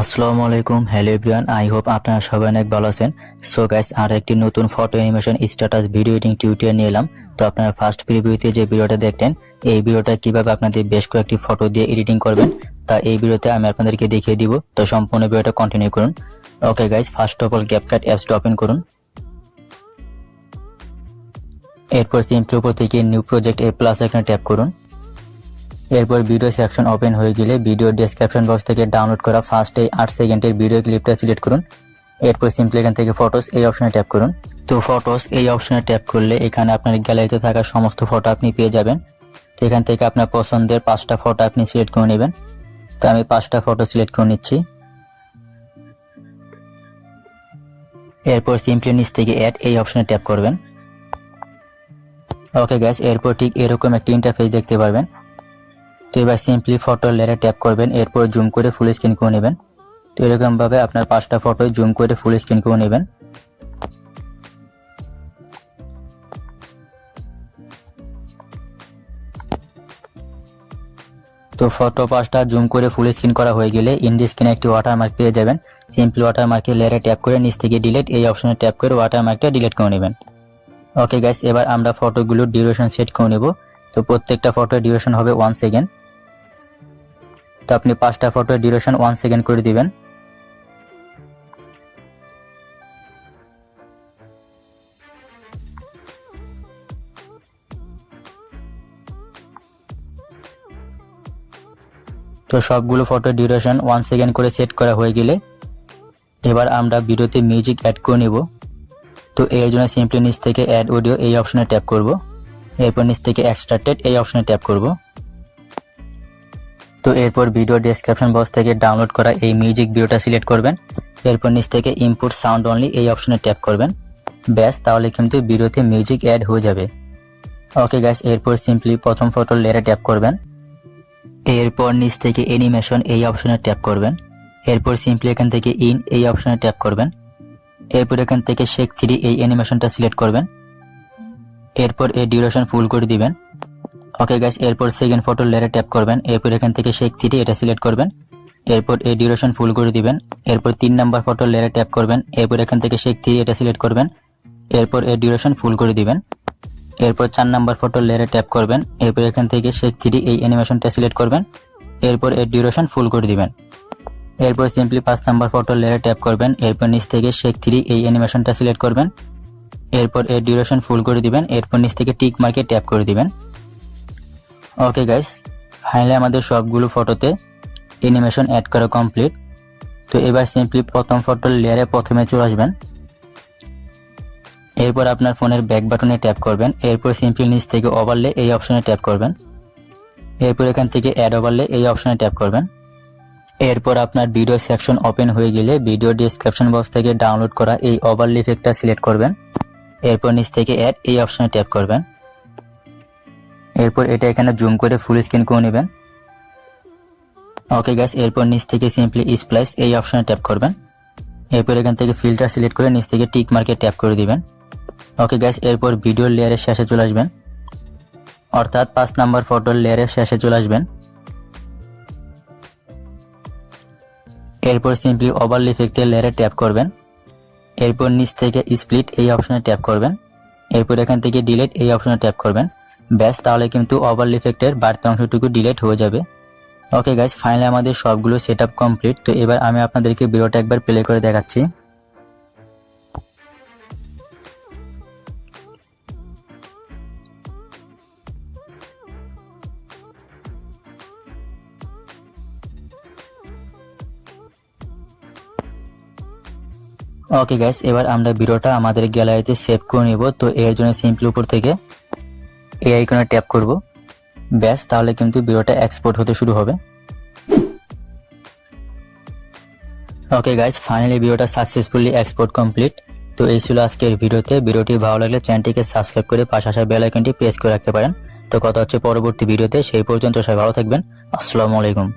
আসসালামু আলাইকুম। Hello everyone, I hope আপনারা সবাই অনেক ভালো আছেন। সো গাইস, আর একটি নতুন photo animation status video editing tutorial নিয়ে এলাম। তো আপনারা ফার্স্ট প্রিভিউতে যে ভিডিওটা দেখতেন, এই ভিডিওটা কিভাবে আপনাদের বেশ কয়েকটি ফটো দিয়ে এডিটিং করবেন তা এই ভিডিওতে আমি আপনাদেরকে দেখিয়ে দিব। তো সম্পূর্ণ ভিডিওটা কন্টিনিউ করুন। Okay guys, first of all CapCut অ্যাপসটা ওপেন করুন। এরপর সিম্পলি উপর থেকে নিউ প্রজেক্ট প্লাস এখানে ট্যাপ করুন। এরপর ভিডিও সেকশন ওপেন হয়ে গেলে ভিডিও ডেসক্রিপশন বক্স থেকে ডাউনলোড করা ফার্স্ট 8 সেকেন্ডের ভিডিও ক্লিপটা সিলেক্ট করুন। এরপর সিম্পলি এখান থেকে ফটোস এই অপশনে ট্যাপ করুন। তো ফটোস এই অপশনে ট্যাপ করলে এখানে আপনার গ্যালারিতে থাকা সমস্ত ফটো আপনি পেয়ে যাবেন। তো এখান থেকে আপনার পছন্দের 5টা ফটো আপনি সিলেক্ট করে নেবেন। তো আমি 5টা ফটো সিলেক্ট করে নিচ্ছি। এরপর সিম্পলি নিচ থেকে অ্যাড এই অপশনে ট্যাপ করবেন। ওকে গাইস, এরপর ঠিক এরকম একটা ইন্টারফেস দেখতে পারবেন। তো এবার সিম্পলি ফটো লেয়ারে ট্যাপ করবেন। এরপর জুম করে ফুল স্ক্রিন করে নেবেন। তো এরকম ভাবে আপনার 5টা ফটো জুম করে ফুল স্ক্রিন করে নেবেন। তো ফটো 5টা জুম করে ফুল স্ক্রিন করা হয়ে গেলে ইন্ডি স্ক্রিনে একটি ওয়াটারমার্ক পেয়ে যাবেন। সিম্পলি ওয়াটারমার্কের লেয়ারে ট্যাপ করে নিচ থেকে ডিলিট এই অপশনে ট্যাপ করে ওয়াটারমার্কটা ডিলিট করে নেবেন। ওকে গাইস, এবার আমরা ফটোগুলোর ডিউরেশন সেট করে নেব। তো প্রত্যেকটা ফটোর ডিউরেশন হবে 1 সেকেন্ড। তো আপনি 5টা ফটোর ডিউরেশন 1 সেকেন্ড করে দিবেন। তো সবগুলো ফটোর ডিউরেশন 1 সেকেন্ড করে সেট করা হয়ে গেলে এবার আমরা ভিডিওতে মিউজিক অ্যাড করে নেব। তো এর জন্য সিম্পলি নিচ থেকে অ্যাড অডিও এই অপশনে ট্যাপ করব। এরপর নিচ থেকে এক্সট্রাক্টেড এই অপশনে ট্যাপ করব। তো এরপর ভিডিও ডেসক্রিপশন বক্স থেকে ডাউনলোড করা এই মিউজিক ভিডিওটা সিলেক্ট করবেন। এরপর নিচ থেকে ইনপুট সাউন্ড অনলি এই অপশনে ট্যাপ করবেন। ব্যাস, তাহলে কিন্তু ভিডিওতে মিউজিক অ্যাড হয়ে যাবে। ওকে গাইস, এরপর সিম্পলি প্রথম ফটোর লেয়ারে ট্যাপ করবেন। এরপর নিচ থেকে অ্যানিমেশন এই অপশনে ট্যাপ করবেন। এরপর সিম্পলি এখান থেকে ইন এই অপশনে ট্যাপ করবেন। এরপর এখান থেকে শেক 3 এই অ্যানিমেশনটা সিলেক্ট করবেন। এরপর এর ডিউরেশন ফুল করে দিবেন। ওকে গাইস, এরপর সেকেন্ড ফটোর লেয়ারে ট্যাপ করবেন। এরপর এখান থেকে শেক 3 এটা সিলেক্ট করবেন। এরপর এর ডিউরেশন ফুল করে দিবেন। এরপর 3 নাম্বার ফটোর লেয়ারে ট্যাপ করবেন। এরপর এখান থেকে শেক 3 এটা সিলেক্ট করবেন। এরপর এর ডিউরেশন ফুল করে দিবেন। এরপর 4 নাম্বার ফটোর লেয়ারে ট্যাপ করবেন। এরপর এখান থেকে শেক 3 এই অ্যানিমেশনটা সিলেক্ট করবেন। এরপর এর ডিউরেশন ফুল করে দিবেন। এরপর সিম্পলি 5 নাম্বার ফটোর লেয়ারে ট্যাপ করবেন। এরপর নিচ থেকে শেক 3 এই অ্যানিমেশনটা সিলেক্ট করবেন। এরপর এর ডিউরেশন ফুল করে দিবেন। এরপর নিচ থেকে টিক মার্কে ট্যাপ করে দিবেন। ওকে গাইস, ফাইনালি আমাদের সবগুলো ফটোতে অ্যানিমেশন অ্যাড করা কমপ্লিট। তো এবার সিম্পলি প্রথম ফটোর লেয়ারে প্রথমে চলে আসবেন। এরপর আপনার ফোনের ব্যাক বাটনে ট্যাপ করবেন। এরপর সিম্পলি নিচ থেকে ওভারলে এই অপশনে ট্যাপ করবেন। এরপর এখান থেকে অ্যাড ওভারলে এই অপশনে ট্যাপ করবেন। এরপর আপনার ভিডিও সেকশন ওপেন হয়ে গেলে ভিডিও ডেসক্রিপশন বক্স থেকে ডাউনলোড করা এই ওভারলে ইফেক্টটা সিলেক্ট করবেন। এরপর নিচ থেকে অ্যাড এই অপশনে ট্যাপ করবেন। এরপর এটা এখানে জুম করে ফুল স্ক্রিন করে নেবেন। ওকে গাইস, এরপর নিচ থেকে সিম্পলি স্প্লাইস এই অপশনে ট্যাপ করবেন। এরপর এখান থেকে ফিল্টার সিলেক্ট করে নিচ থেকে টিক মার্কে ট্যাপ করে দিবেন। ওকে গাইস, এরপর ভিডিওর লেয়ারের শেষে চলে আসবেন, অর্থাৎ 5 নাম্বার ফটোর লেয়ারের শেষে চলে আসবেন। এরপর সিম্পলি ওভারলে ইফেক্টের লেয়ারে ট্যাপ করবেন। এরপর নিচ থেকে স্প্লিট এই অপশনে ট্যাপ করবেন। এরপর এখান থেকে ডিলিট এই অপশনে ট্যাপ করবেন। ব্যাস, তাহলে কিন্তু ওভারলে ইফেক্টের বাড়তি অংশটুকু ডিলিট হয়ে যাবে। ওকে গাইস, ফাইনালি আমাদের সবগুলো সেটআপ কমপ্লিট। তো এবার আমি আপনাদেরকে ভিডিওটা একবার প্লে করে দেখাচ্ছি। ওকে গাইস, এবার আমরা ভিডিওটা আমাদের গ্যালারিতে সেভ করে নিব। তো এর জন্য সিম্পলি উপর থেকে এই আইকনে ট্যাপ করব। ব্যাস, তাহলে কিন্তু ভিডিওটা এক্সপোর্ট হতে শুরু হবে। ওকে গাইস, ফাইনালি ভিডিওটা সাকসেসফুলি এক্সপোর্ট কমপ্লিট। তো এই ছিল আজকের ভিডিওতে। ভিডিওটি ভালো লাগলে চ্যানেলটিকে সাবস্ক্রাইব করে পাশে আসা বেল আইকনটি প্রেস করে রাখতে পারেন। তো কথা হচ্ছে পরবর্তী ভিডিওতে। সেই পর্যন্ত সবাই ভালো থাকবেন। আসসালামু আলাইকুম।